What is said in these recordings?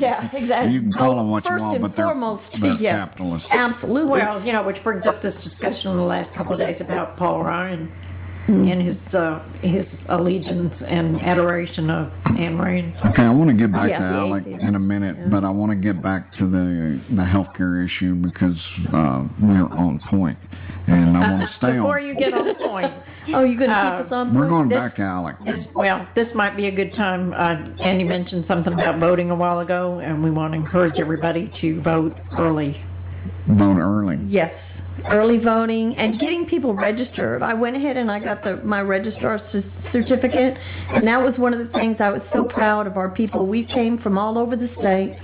Yeah, exactly. You can call them what you want, but they're capitalists. Absolutely. Well, which brings up this discussion in the last couple of days about Paul Ryan and his allegiance and adoration of Anne Rain. Okay, I want to get back to Alec in a minute, but I want to get back to the healthcare issue because we're on point, and I want to stay Before you get on point. Oh, you're going to keep us on point? We're going back to Alec. Well, this might be a good time. Andy mentioned something about voting a while ago, and we want to encourage everybody to vote early. Vote early. Yes. Early voting and getting people registered. I went ahead and I got my registrar certificate, and that was one of the things I was so proud of our people. We came from all over the state.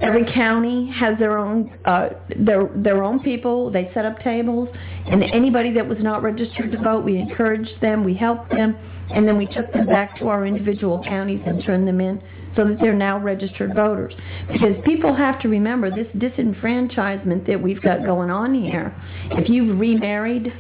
Every county has their own people. They set up tables, and anybody that was not registered to vote, we encouraged them, we helped them, and then we took them back to our individual counties and turned them in so that they're now registered voters. Because people have to remember this disenfranchisement that we've got going on here. If you've remarried,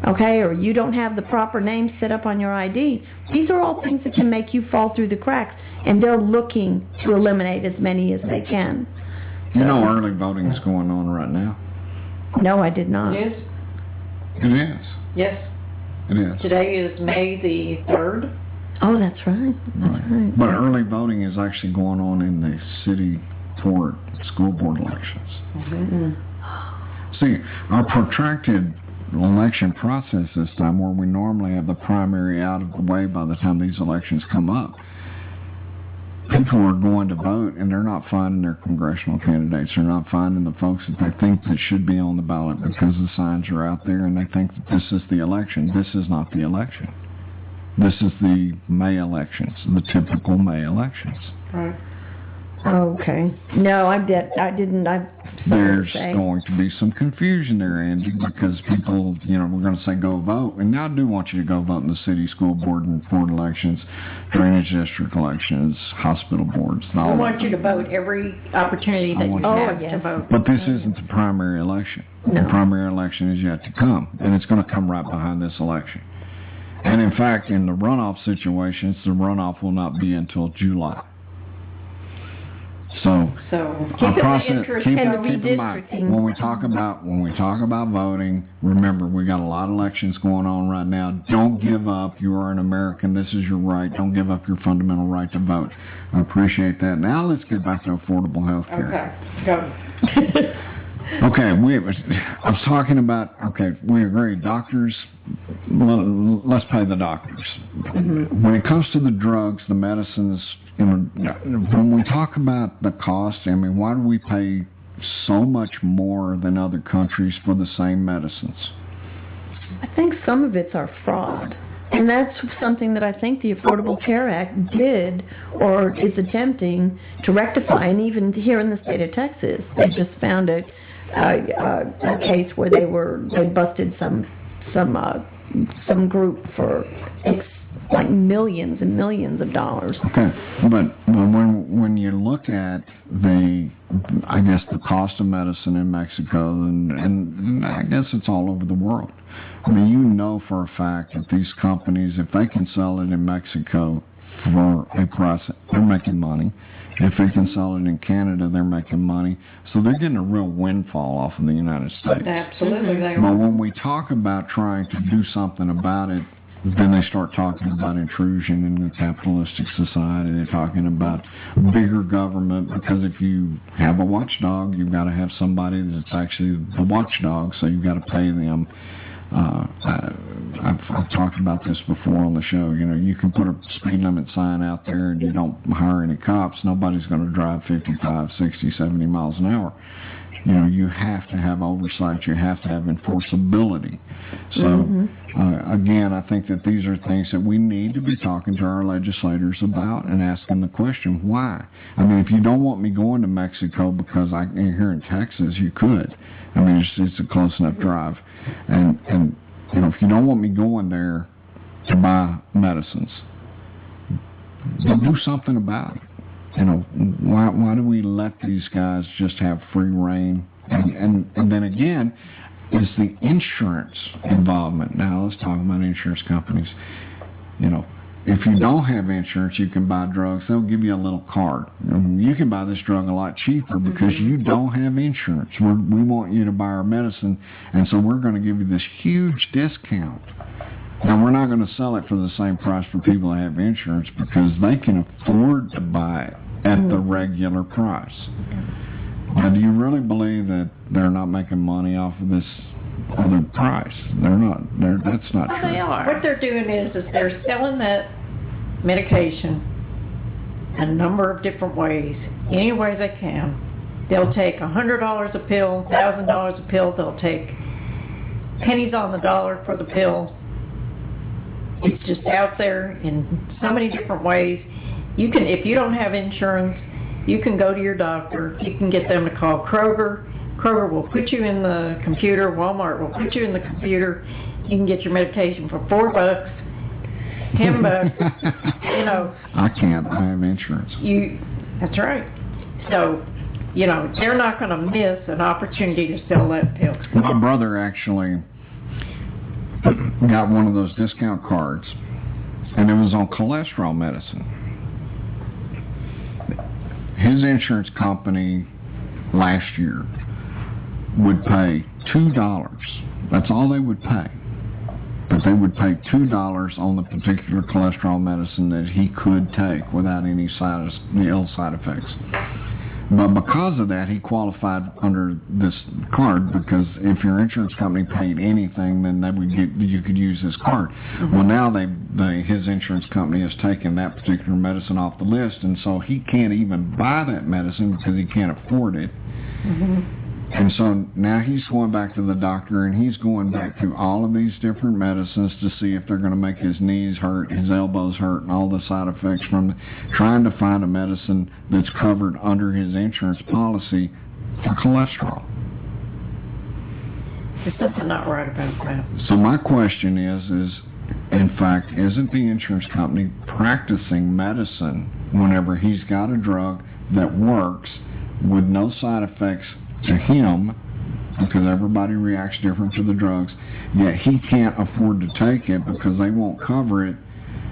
okay, or you don't have the proper name set up on your ID, these are all things that can make you fall through the cracks, and they're looking to eliminate as many as they can. You know early voting is going on right now? No, I did not. It is? It is. Yes. It is. Today is May the 3rd. Oh, that's right. That's right. But early voting is actually going on in the city court school board elections. Mm-hmm. See, our protracted election process this time, where we normally have the primary out of the way by the time these elections come up, people are going to vote and they're not finding their congressional candidates. They're not finding the folks that they think that should be on the ballot because the signs are out there and they think that this is the election. This is not the election. This is the May elections, the typical May elections. Right. Okay. No, I didn't. There's going to be some confusion there, Angie, because people, we're going to say go vote. And I do want you to go vote in the city, school board, and board elections, drainage district elections, hospital boards. I want you to vote every opportunity that you have to vote. But this isn't the primary election. No. The primary election is yet to come, and it's going to come right behind this election. And in fact, in the runoff situations, the runoff will not be until July. So keep in mind when we talk about voting. Remember, we got a lot of elections going on right now. Don't give up. You are an American. This is your right. Don't give up your fundamental right to vote. I appreciate that. Now let's get back to affordable health care. Okay, go. Okay, I was talking about, we agree, doctors, let's pay the doctors. Mm-hmm. When it comes to the drugs, the medicines, when we talk about the cost, why do we pay so much more than other countries for the same medicines? I think some of it's our fraud. And that's something that I think the Affordable Care Act did or is attempting to rectify. And even here in the state of Texas, they just found a case where they busted some group for like millions and millions of dollars. Okay, but when you look at the cost of medicine in Mexico, and I guess it's all over the world. For a fact that these companies, if they can sell it in Mexico for a price, they're making money. If they can sell it in Canada, they're making money. So they're getting a real windfall off of the United States. Absolutely, they are. But when we talk about trying to do something about it, then they start talking about intrusion in the capitalistic society. They're talking about bigger government, because if you have a watchdog, you've got to have somebody that's actually the watchdog, so you've got to pay them. I've talked about this before on the show. You can put a speed limit sign out there and you don't hire any cops. Nobody's going to drive 55, 60, 70 miles an hour. You have to have oversight. You have to have enforceability. So, again, I think that these are things that we need to be talking to our legislators about and asking the question, why? If you don't want me going to Mexico because here in Texas, you could. It's a close enough drive. And if you don't want me going there to buy medicines, then do something about it. Why do we let these guys just have free reign? And then again, is the insurance involvement. Now let's talk about insurance companies. if you don't have insurance, you can buy drugs. They'll give you a little card. You can buy this drug a lot cheaper because you don't have insurance. We want you to buy our medicine, and so we're going to give you this huge discount. Now, we're not going to sell it for the same price for people that have insurance because they can afford to buy it at the regular price. Now, do you really believe that they're not making money off of this other price? They're not. That's not true. They are. What they're doing is they're selling that medication a number of different ways, any way they can. They'll take $100 a pill, $1,000 a pill. They'll take pennies on the dollar for the pill. It's just out there in so many different ways. You can, if you don't have insurance, you can go to your doctor. You can get them to call Kroger. Kroger will put you in the computer. Walmart will put you in the computer. You can get your medication for $4, $10. You know. I can't. I have insurance. That's right. So, you know, they're not going to miss an opportunity to sell that pill. My brother actually got one of those discount cards, and it was on cholesterol medicine. His insurance company last year would pay $2. That's all they would pay. But they would pay $2 on the particular cholesterol medicine that he could take without any ill side effects. But because of that, he qualified under this card, because if your insurance company paid anything, then they would you could use this card. Well, now his insurance company has taken that particular medicine off the list, and so he can't even buy that medicine because he can't afford it. And so now he's going back to the doctor, and he's going back through all of these different medicines to see if they're going to make his knees hurt, his elbows hurt, and all the side effects from trying to find a medicine that's covered under his insurance policy for cholesterol. There's something not right about that. So my question is in fact, isn't the insurance company practicing medicine whenever he's got a drug that works with no side effects to him, because everybody reacts different to the drugs, yet he can't afford to take it because they won't cover it,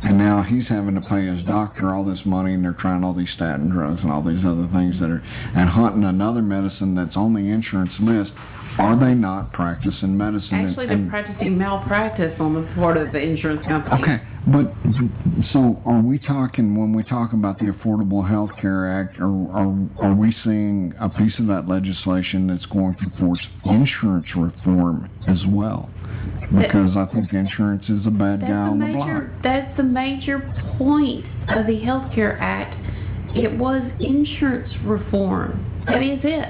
and now he's having to pay his doctor all this money, and they're trying all these statin drugs and all these other things and hunting another medicine that's on the insurance list. Are they not practicing medicine? Actually, they're practicing malpractice on the part of the insurance company. Okay, but so are we talking, when we talk about the Affordable Health Care Act, are we seeing a piece of that legislation that's going to force insurance reform as well? Because I think insurance is a bad guy on the block. That's the major point of the Health Care Act. It was insurance reform. That is it.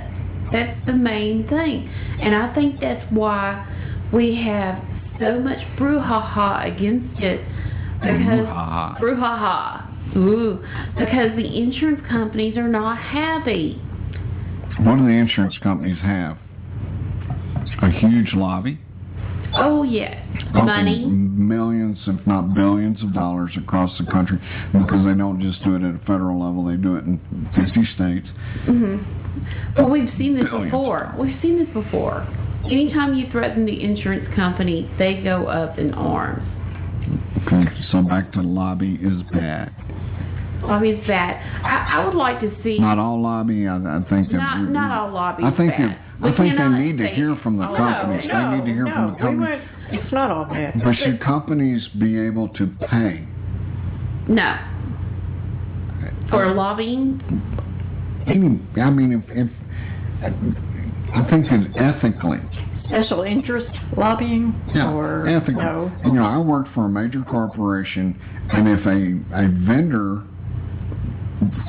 That's the main thing. And I think that's why we have so much brouhaha against it. Because because the insurance companies are not happy. What do the insurance companies have? A huge lobby. Oh, yes. Money. Millions, if not billions of dollars across the country, because they don't just do it at a federal level, they do it in 50 states. Well, we've seen this before. Anytime you threaten the insurance company, they go up in arms. Okay, so back to lobby is bad. Lobby is bad. I would like to see... Not all lobby, I think... Not all lobby is bad. I think they need to hear from the companies. They need to hear from the companies. It's not all bad. But should companies be able to pay? No. For lobbying? I mean, if I think it's ethically. Special interest lobbying? Yeah, or ethically. No? You know, I worked for a major corporation, and if a vendor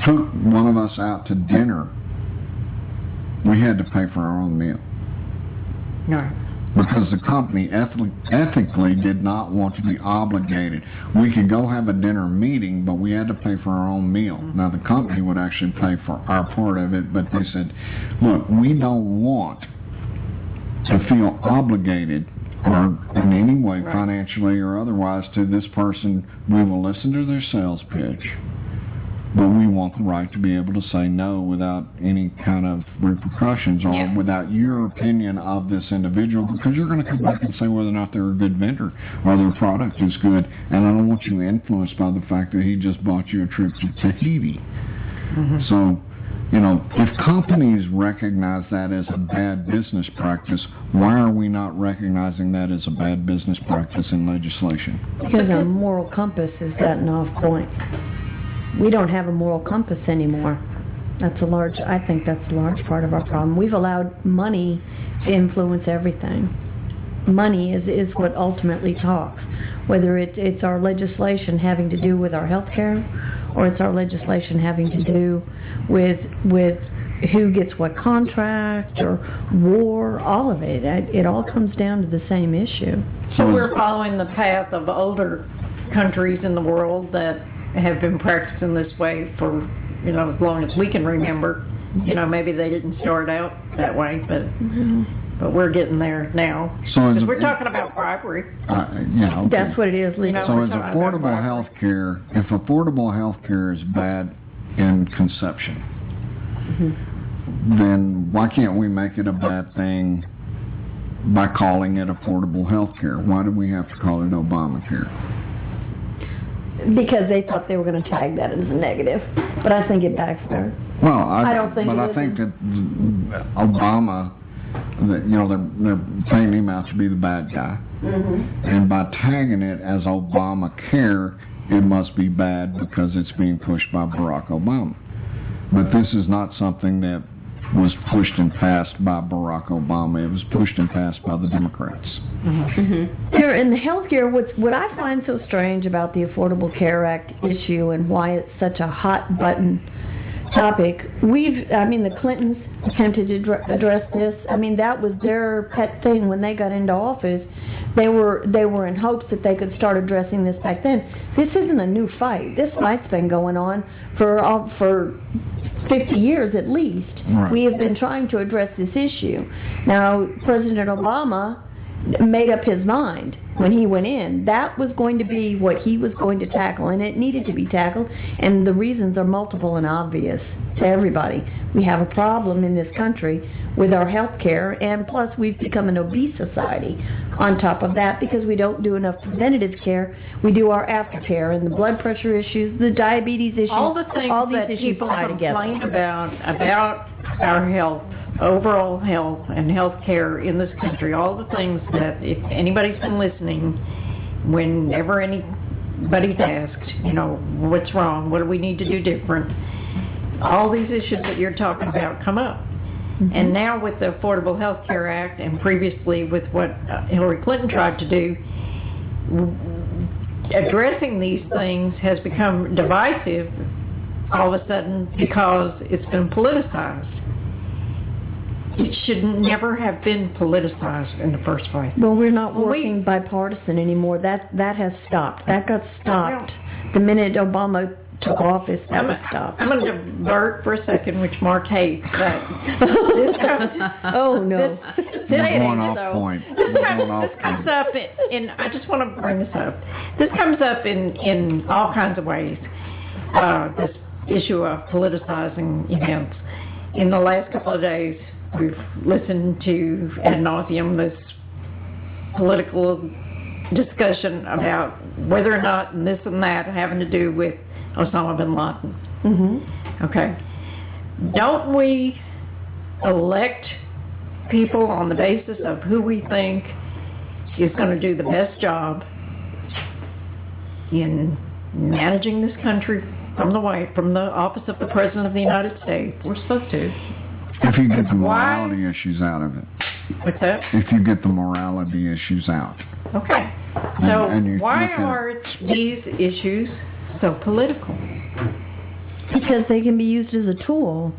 took one of us out to dinner, we had to pay for our own meal. No. Because the company ethically did not want to be obligated. We could go have a dinner meeting, but we had to pay for our own meal. Now, the company would actually pay for our part of it, but they said, look, we don't want to feel obligated or in any way, financially or otherwise, to this person. We will listen to their sales pitch. But we want the right to be able to say no without any kind of repercussions or without your opinion of this individual, because you're going to come back and say whether or not they're a good vendor or their product is good. And I don't want you influenced by the fact that he just bought you a trip to Tahiti. So, you know, if companies recognize that as a bad business practice, why are we not recognizing that as a bad business practice in legislation? Because our moral compass has gotten off point. We don't have a moral compass anymore. I think that's a large part of our problem. We've allowed money to influence everything. Money is what ultimately talks, whether it's our legislation having to do with our health care, or it's our legislation having to do with who gets what contract or war, all of it. It all comes down to the same issue. So we're following the path of older countries in the world that have been practicing this way for, you know, as long as we can remember. You know, maybe they didn't start out that way, but we're getting there now. Because we're talking about bribery. Okay. That's what it is, Lisa. So is affordable health care, if affordable health care is bad in conception, then why can't we make it a bad thing by calling it affordable health care? Why do we have to call it Obamacare? Because they thought they were going to tag that as a negative. But I think it backfired. Well, I don't think but I think that Obama, that, you know, they're painting him out to be the bad guy. And by tagging it as Obamacare, it must be bad because it's being pushed by Barack Obama. But this is not something that was pushed and passed by Barack Obama. It was pushed and passed by the Democrats. Here in the healthcare, what I find so strange about the Affordable Care Act issue and why it's such a hot button topic, the Clintons attempted to address this. I mean, that was their pet thing when they got into office. They were in hopes that they could start addressing this back then. This isn't a new fight. This fight's been going on for 50 years at least. Right. We have been trying to address this issue. Now, President Obama made up his mind when he went in. That was going to be what he was going to tackle, and it needed to be tackled, and the reasons are multiple and obvious to everybody. We have a problem in this country with our health care, and plus we've become an obese society on top of that because we don't do enough preventative care. We do our aftercare and the blood pressure issues, the diabetes issues, all the things that people complain about our health, overall health and health care in this country, all the things that if anybody's been listening, whenever anybody's asked, you know, what's wrong, what do we need to do different, all these issues that you're talking about come up. And now with the Affordable Health Care Act, and previously with what Hillary Clinton tried to do, addressing these things has become divisive all of a sudden because it's been politicized. It should never have been politicized in the first place. Well, we're not working bipartisan anymore. That has stopped. That got stopped the minute Obama took office. That was stopped. I'm going to divert for a second, which Mark hates. Oh no! We're going off point. This comes up, and I just want to bring this up. This comes up in all kinds of ways. This issue of politicizing events. In the last couple of days, we've listened to ad nauseum this political discussion about whether or not this and that having to do with Osama bin Laden. Okay. Don't we elect people on the basis of who we think is going to do the best job in managing this country from the office of the President of the United States? We're supposed to. If you get the morality issues out of it. What's that? If you get the morality issues out. Okay. So why are these issues so political? Because they can be used as a tool.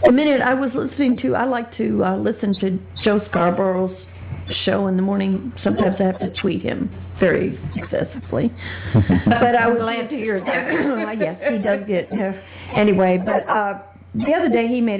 The minute I was listening to, I like to listen to Joe Scarborough's show in the morning. Sometimes I have to tweet him very excessively. But I was glad to hear that. Yes, he does get anyway. But the other day he made a